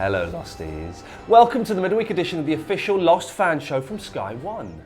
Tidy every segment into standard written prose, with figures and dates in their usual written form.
Hello, Losties. Welcome to the Midweek edition of the official Lost fan show from Sky One.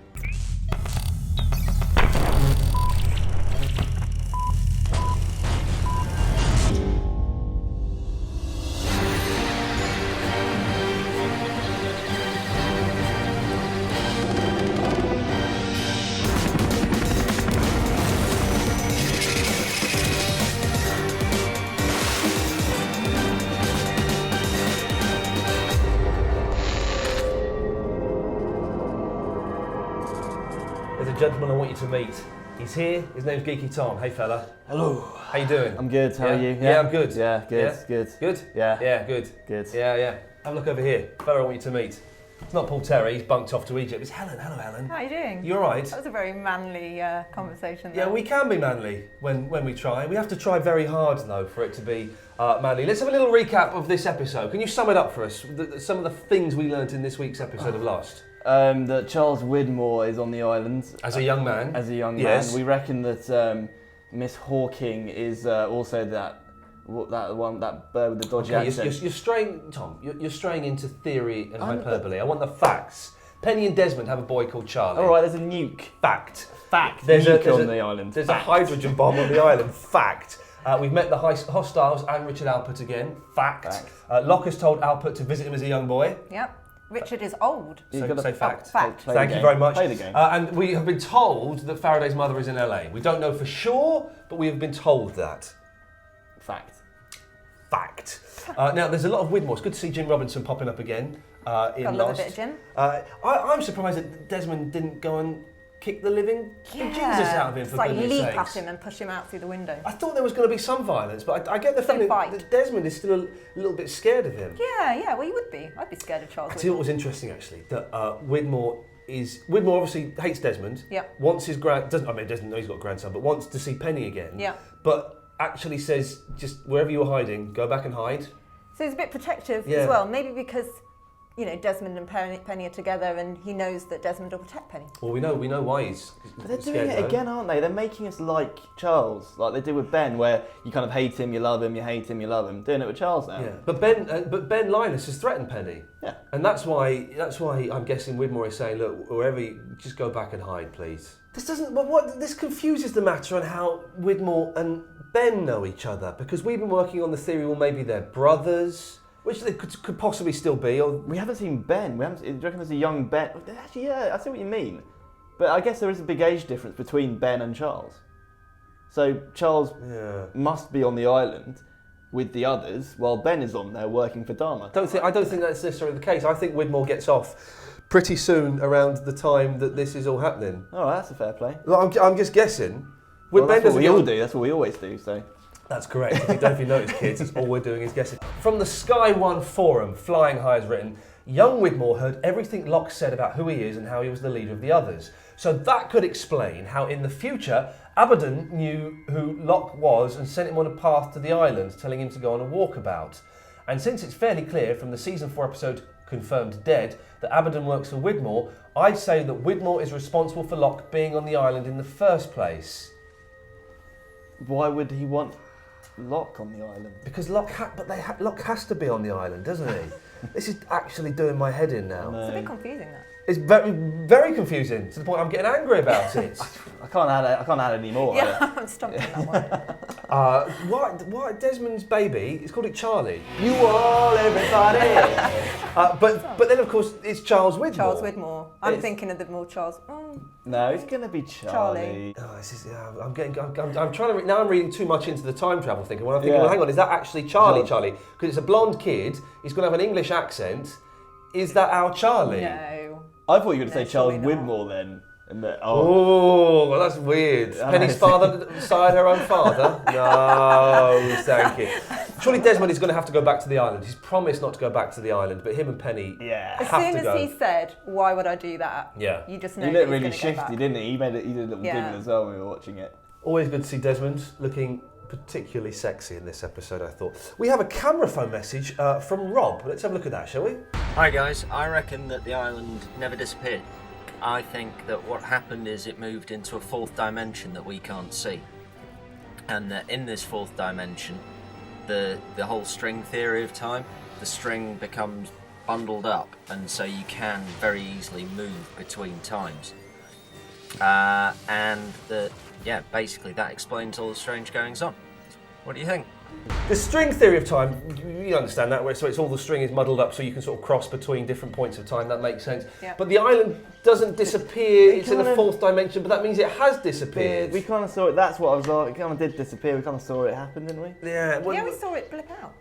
There's a gentleman I want you to meet. He's here. His name's Geeky Tom. Hey, fella. Hello. How you doing? I'm good. How are you? Yeah, I'm good. Yeah, good. Yeah? Good. Good? Yeah. Yeah, good. Good. Yeah. Have a look over here. Fella I want you to meet. It's not Paul Terry. He's bunked off to Egypt. It's Helen. Hello, Helen. How are you doing? You all right? That was a very manly conversation there. Yeah, we can be manly when we try. We have to try very hard, though, for it to be manly. Let's have a little recap of this episode. Can you sum it up for us? Some of the things we learnt in this week's episode of Lost. That Charles Widmore is on the island. As a young man. As a young Yes. man. We reckon that Miss Hawking is also that bird with the dodgy accent. You're straying, Tom. You're straying into theory and hyperbole. I want the facts. Penny and Desmond have a boy called Charlie. All right, there's a nuke. Fact. There's a nuke on the island. There's Fact. a hydrogen bomb on the island. Fact. We've met the hostiles and Richard Alpert again. Fact. Locke has told Alpert to visit him as a young boy. Yep. Richard is old. So say fact. Fact. Thank you very much. Play the game. And we have been told that Faraday's mother is in LA. We don't know for sure, but we have been told that. Fact. Now, there's a lot of Widmore. It's good to see Jim Robinson popping up again in Got a Lost. little bit of Jim. I'm surprised that Desmond didn't go and kick the living Jesus out of him, for like goodness leap sakes. at him and push him out through the window. I thought there was going to be some violence, but I get the Some feeling fight. that Desmond is still a little bit scared of him. Yeah, well you would be. I'd be scared of Charles. I tell you what was interesting, actually, that Widmore obviously hates Desmond. Yep. Wants his doesn't know he's got a grandson, but wants to see Penny again. Yeah. But actually says, just wherever you were hiding, go back and hide. So he's a bit protective Yeah. as well. Maybe because, Desmond and Penny are together and he knows that Desmond will protect Penny. Well, we know why he's But they're scared doing it though. again, aren't they? They're making us like Charles, like they did with Ben, where you kind of hate him, you love him, you hate him, you love him. Doing it with Charles now. Yeah, but Ben Linus has threatened Penny. Yeah. And that's why I'm guessing Widmore is saying, look, wherever you just go back and hide, please. This confuses the matter on how Widmore and Ben know each other, because we've been working on the theory, well, maybe they're brothers, which they could possibly still be. Or We haven't seen Ben. Do you reckon there's a young Ben? Actually, yeah, I see what you mean. But I guess there is a big age difference between Ben and Charles. So Charles must be on the island with the others, while Ben is on there working for Dharma. I don't think that's necessarily the case. I think Widmore gets off pretty soon around the time that this is all happening. All right, that's a fair play. Well, I'm just guessing. Well, that's what we all do. That's what we always do. So. That's correct. If you notice, kids, it's all we're doing is guessing. From the Sky One forum, Flying High has written, young Widmore heard everything Locke said about who he is and how he was the leader of the others. So that could explain how in the future, Abaddon knew who Locke was and sent him on a path to the island, telling him to go on a walkabout. And since it's fairly clear from the season 4 episode Confirmed Dead that Abaddon works for Widmore, I'd say that Widmore is responsible for Locke being on the island in the first place. Why would he want Locke on the island? Because Locke has to be on the island, doesn't he? This is actually doing my head in now. It's a bit confusing, that. It's very, very confusing to the point I'm getting angry about it. I can't add any more. Yeah, I'm stumped on that one. Why Desmond's baby? It's called Charlie. You all, everybody. But then of course it's Charles Widmore. Charles Widmore. I'm thinking of the more Charles. No, it's gonna be Charlie. I'm trying to. Now I'm reading too much into the time travel thinking. Well, I'm thinking, well, hang on, is that actually Charlie? Because it's a blonde kid. He's going to have an English accent. Is that our Charlie? No. I thought you were going to say Charles surely not. Widmore then. Well, that's weird. Penny's father side her own father? No, thank you. Surely Desmond is going to have to go back to the island. He's promised not to go back to the island, but him and Penny As have soon to go. as he said, "Why would I do that?" Yeah. You just know. He that looked he's really gonna go shifty, back. didn't he? He did a little giggle as well when we were watching it. Always good to see Desmond looking particularly sexy in this episode, I thought. We have a camera phone message from Rob. Let's have a look at that, shall we? Hi guys, I reckon that the island never disappeared. I think that what happened is it moved into a fourth dimension that we can't see. And that in this fourth dimension, the whole string theory of time, the string becomes bundled up, and so you can very easily move between times. Basically that explains all the strange goings on. What do you think? The string theory of time, you understand that, where so it's all the string is muddled up so you can sort of cross between different points of time, that makes sense. Yeah. But the island doesn't disappear, it's in a fourth dimension, but that means it has disappeared. We kind of saw it, that's what I was like, it kind of did disappear, we kind of saw it happen, didn't we? Yeah, well, Yeah, we saw it blip out.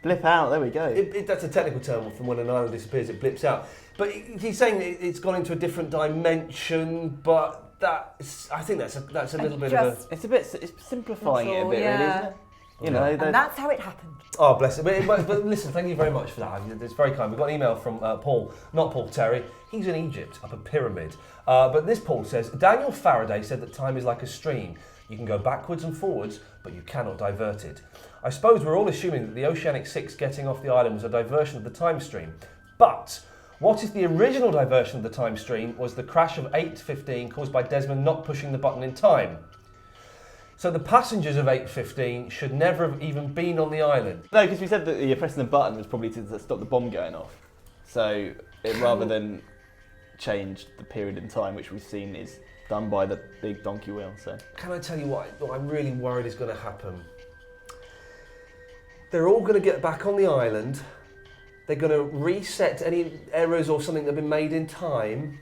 Blip out, there we go. That's a technical term from when an island disappears, it blips out. But he's saying it's gone into a different dimension, but I think that's a little bit of a... It's simplifying it a bit, really, isn't it? You know, and that's how it happened. Oh, bless it. But listen, thank you very much for that. It's very kind. We've got an email from Paul, not Paul Terry. He's in Egypt, up a pyramid. But this Paul says, Daniel Faraday said that time is like a stream. You can go backwards and forwards, but you cannot divert it. I suppose we're all assuming that the Oceanic Six getting off the island was a diversion of the time stream. But what if the original diversion of the time stream was the crash of 8:15 caused by Desmond not pushing the button in time? So the passengers of 8:15 should never have even been on the island. No, because we said that you're pressing the button was probably to stop the bomb going off. So rather than change the period in time, which we've seen is done by the big donkey wheel. So can I tell you what I'm really worried is going to happen? They're all going to get back on the island. They're going to reset any errors or something that have been made in time,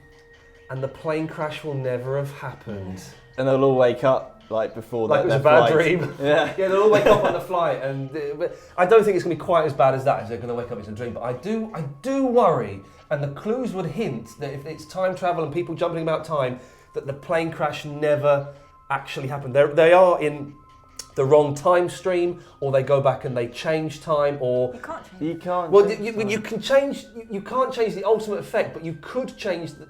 and the plane crash will never have happened. And they'll all wake up like before. Like it was a bad dream. Yeah. Yeah, they'll all wake up on the flight, and but I don't think it's going to be quite as bad as that. As they're going to wake up it's a dream, but I do worry, and the clues would hint that if it's time travel and people jumping about time, that the plane crash never actually happened. They are in the wrong time stream, or they go back and they change time, or You can't change. You can't. well, you can change. You can't change the ultimate effect, but you could change the.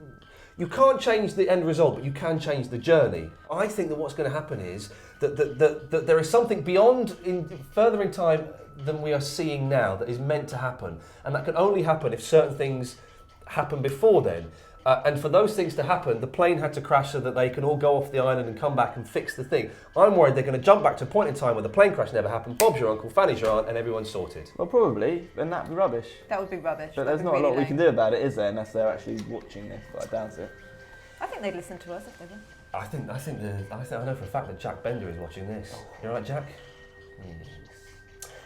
You can't change the end result, but you can change the journey. I think that what's going to happen is that there is something further in time than we are seeing now that is meant to happen, and that can only happen if certain things happen before then. And for those things to happen, the plane had to crash so that they can all go off the island and come back and fix the thing. I'm worried they're going to jump back to a point in time where the plane crash never happened, Bob's your uncle, Fanny's your aunt, and everyone's sorted. Well, probably, and that'd be rubbish. That would be rubbish. But there's not a lot we can do about it, is there? Unless they're actually watching this, but I doubt it. I think they'd listen to us if they were. I know for a fact that Jack Bender is watching this. You all right, Jack? Yes.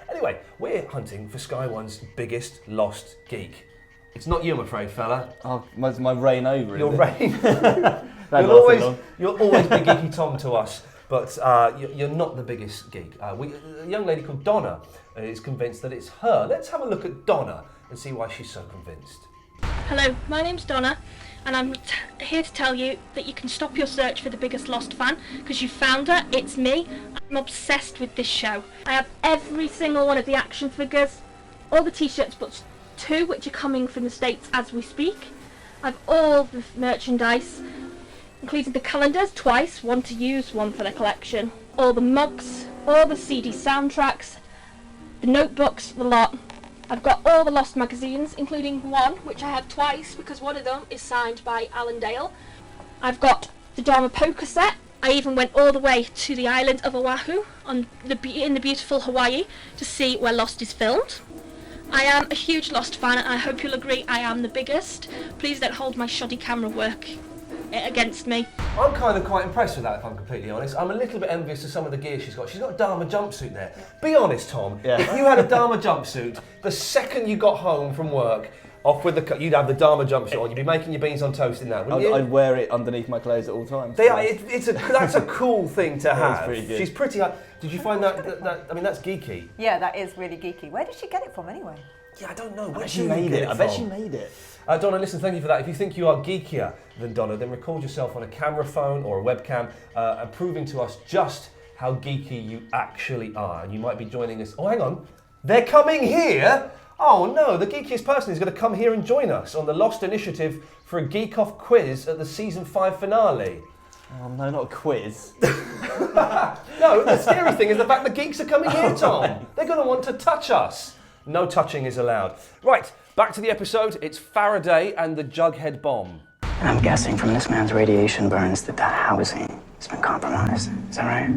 Anyway, we're hunting for Sky One's biggest lost geek. It's not you, I'm afraid, fella. Oh, my reign over, Your is reign. You'll always be Geeky Tom to us, but you're not the biggest geek. A young lady called Donna is convinced that it's her. Let's have a look at Donna and see why she's so convinced. Hello, my name's Donna, and I'm here to tell you that you can stop your search for the biggest lost fan, because you found her. It's me. I'm obsessed with this show. I have every single one of the action figures, all the t-shirts, but 2 which are coming from the States as we speak. I've all the merchandise, including the calendars, twice, one to use, one for the collection, all the mugs, all the CD soundtracks, the notebooks, the lot. I've got all the Lost magazines, including one which I have twice because one of them is signed by Alan Dale. I've got the Dharma poker set. I even went all the way to the island of Oahu in the beautiful Hawaii to see where Lost is filmed. I am a huge Lost fan, and I hope you'll agree I am the biggest. Please don't hold my shoddy camera work against me. I'm kind of quite impressed with that, if I'm completely honest. I'm a little bit envious of some of the gear she's got. She's got a Dharma jumpsuit there. Be honest, Tom. Yeah. If you had a Dharma jumpsuit, the second you got home from work, off with you'd have the Dharma jumpsuit on. You'd be making your beans on toast in that, wouldn't you? I'd wear it underneath my clothes at all times. That's a cool thing to have. It's pretty good. She's pretty. Did you find that? I mean, that's geeky. Yeah, that is really geeky. Where did she get it from anyway? Yeah, I don't know. I bet she made it. Donna, listen, thank you for that. If you think you are geekier than Donna, then record yourself on a camera phone or a webcam and proving to us just how geeky you actually are. And you might be joining us. Oh, hang on. They're coming here? Oh no, the geekiest person is going to come here and join us on the Lost Initiative for a Geek Off quiz at the Season 5 finale. Oh no, not a quiz. No, the scary thing is the fact the geeks are coming here, Tom. They're going to want to touch us. No touching is allowed. Right, back to the episode. It's Faraday and the Jughead bomb. And I'm guessing from this man's radiation burns that the housing has been compromised. Is that right?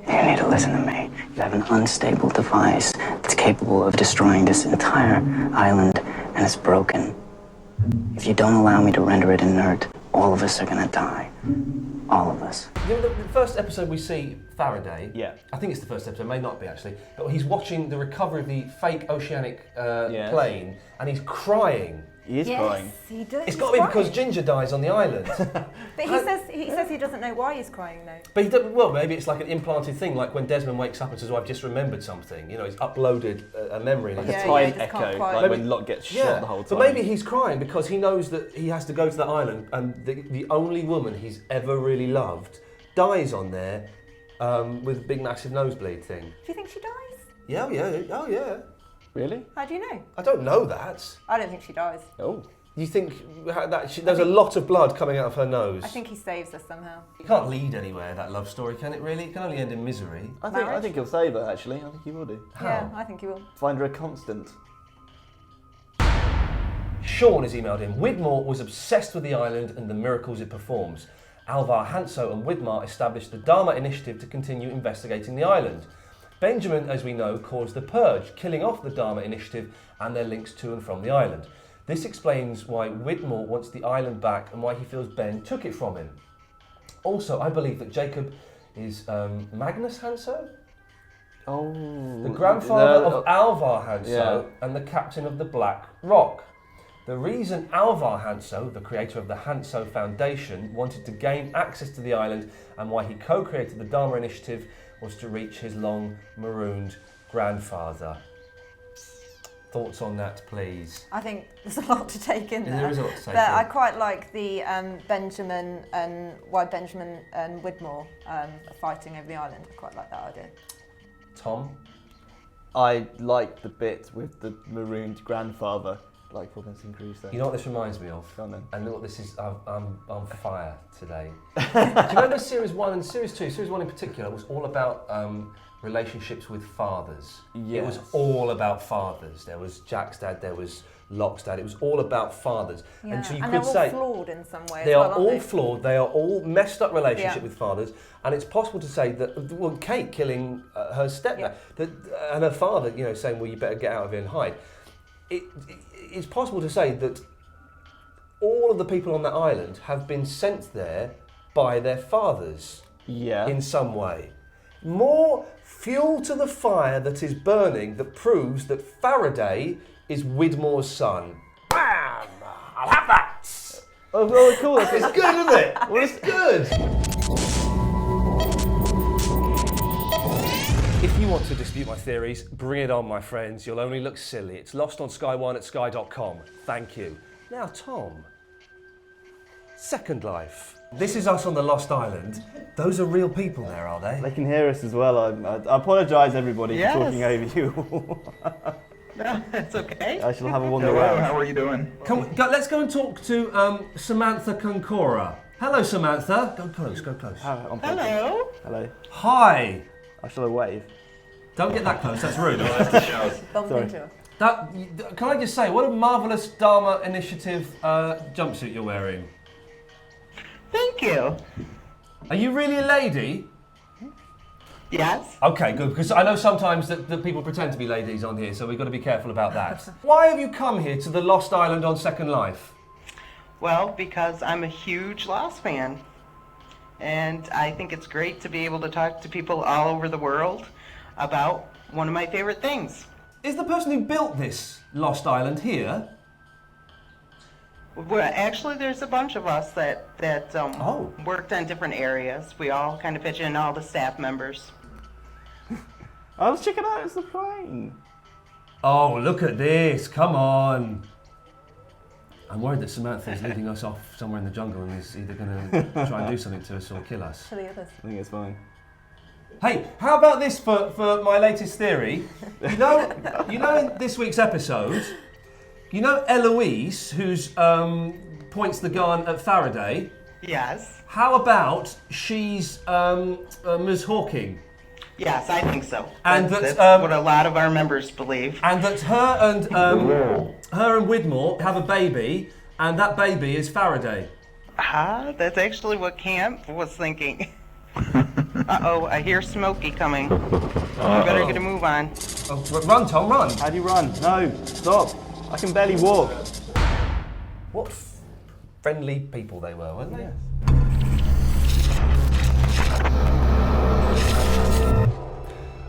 You need to listen to me. You have an unstable device that's capable of destroying this entire island, and it's broken. If you don't allow me to render it inert, all of us are gonna die. All of us. You know, the first episode we see Faraday, Yeah. I think it's the first episode, may not be actually, but he's watching the recovery of the fake oceanic plane, and he's crying. He is crying. He does. It's got to be because Ginger dies on the island. But he says he doesn't know why he's crying though. But he don't, well, maybe it's like an implanted thing, like when Desmond wakes up and says, "Oh, I've just remembered something." You know, he's uploaded a memory. And Like it's a time just can't echo, quite- like when Locke gets shot the whole time. But maybe he's crying because he knows that he has to go to that island, and the only woman he's ever really loved dies on there with a big, massive nosebleed thing. Do you think she dies? Yeah, oh yeah. Really? How do you know? I don't know that. I don't think she dies. Oh. You think there's a lot of blood coming out of her nose? I think he saves her somehow. It can't lead anywhere, that love story, can it really? It can only end in misery. I think he'll save her, actually. I think he will do. How? Yeah, I think he will. Find her a constant. Sean has emailed in. Widmore was obsessed with the island and the miracles it performs. Alvar Hanso and Widmar established the Dharma Initiative to continue investigating the island. Benjamin, as we know, caused the purge, killing off the Dharma Initiative and their links to and from the island. This explains why Widmore wants the island back and why he feels Ben took it from him. Also, I believe that Jacob is Magnus Hanso? Oh. The grandfather of Alvar Hanso and the captain of the Black Rock. The reason Alvar Hanso, the creator of the Hanso Foundation, wanted to gain access to the island and why he co-created the Dharma Initiative was to reach his long marooned grandfather. Thoughts on that, please? I think there's a lot to take in there. There is a lot to take But in. I quite like the Benjamin and why Benjamin and Widmore are fighting over the island. I quite like that idea. Tom? I like the bit with the marooned grandfather, like Robinson Crusoe. You know what this reminds me of? Go on then. And look, this is, I'm on fire today. Do you remember Series 1 and Series 2? Series 1 in particular was all about relationships with fathers. Yes. It was all about fathers. There was Jack's dad, there was Locke's dad. It was all about fathers. Yeah. And so you and could they're say all flawed in some way. they as well, are aren't all they? flawed. They are all messed up relationship Yeah. with fathers. And it's possible to say that, well, Kate killing her stepdad, and her father, you know, saying, well, you better get out of here and hide. It's possible to say that all of the people on that island have been sent there by their fathers in some way. More fuel to the fire that is burning that proves that Faraday is Widmore's son. Bam! I'll have that! Oh, cool. It's good, isn't it? Well, it's good. If you want to dispute my theories, bring it on, my friends. You'll only look silly. It's lost on Sky One at sky.com. Thank you. Now, Tom. Second Life. This is us on the Lost Island. Those are real people there, are they? They can hear us as well. I apologise, everybody, Yes. for talking over you. No, it's okay. I shall have a wander Hello, around. how are you doing? Let's go and talk to Samantha Concora. Hello, Samantha. Go close, go close. Hello. Hello. Hi. I shall I wave? Don't get that close, that's rude. Bump Sorry. into her. Can I just say, what a marvellous Dharma Initiative jumpsuit you're wearing. Thank you. Are you really a lady? Yes. Okay, good, because I know sometimes that people pretend to be ladies on here, so we've got to be careful about that. Why have you come here to the Lost Island on Second Life? Well, because I'm a huge Lost fan. And I think it's great to be able to talk to people all over the world about one of my favorite things. Is the person who built this Lost Island here? Well, actually, there's a bunch of us that worked on different areas. We all kind of pitch in, all the staff members. Oh, let's check it out. It's the plane. Oh, look at this, come on. I'm worried that Samantha is leading us off somewhere in the jungle and is either going to try and do something to us or kill us. To the others. I think it's fine. Hey, how about this for my latest theory? You know in this week's episode, you know Eloise, who's points the gun at Faraday? Yes. How about she's Ms. Hawking? Yes, I think so. And that's that, what a lot of our members believe. And that her and Widmore have a baby, and that baby is Faraday. That's actually what Camp was thinking. Uh-oh, I hear Smokey coming. We better get a move on. Oh, run, Tom, run. How do you run? No, stop. I can barely walk. What friendly people they were, weren't they? Yes.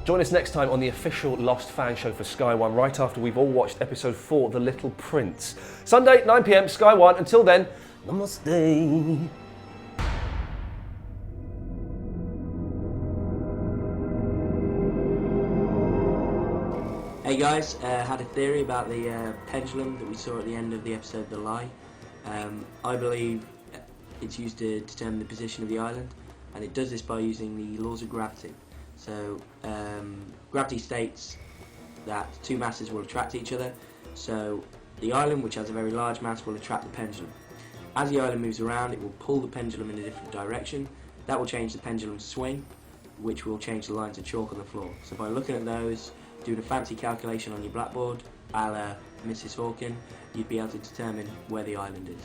Join us next time on the official Lost fan show for Sky One, right after we've all watched episode 4, The Little Prince. Sunday, 9 p.m, Sky One. Until then, namaste. Hey guys, had a theory about the pendulum that we saw at the end of the episode The Lie. I believe it's used to determine the position of the island, and it does this by using the laws of gravity. So gravity states that two masses will attract each other, so the island, which has a very large mass, will attract the pendulum. As the island moves around, it will pull the pendulum in a different direction. That will change the pendulum's swing, which will change the lines of chalk on the floor. So by looking at those, doing a fancy calculation on your blackboard, a la Mrs. Hawken, you'd be able to determine where the island is.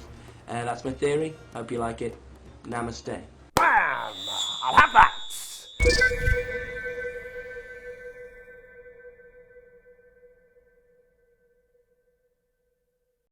That's my theory. Hope you like it. Namaste. Bam! I'll have that!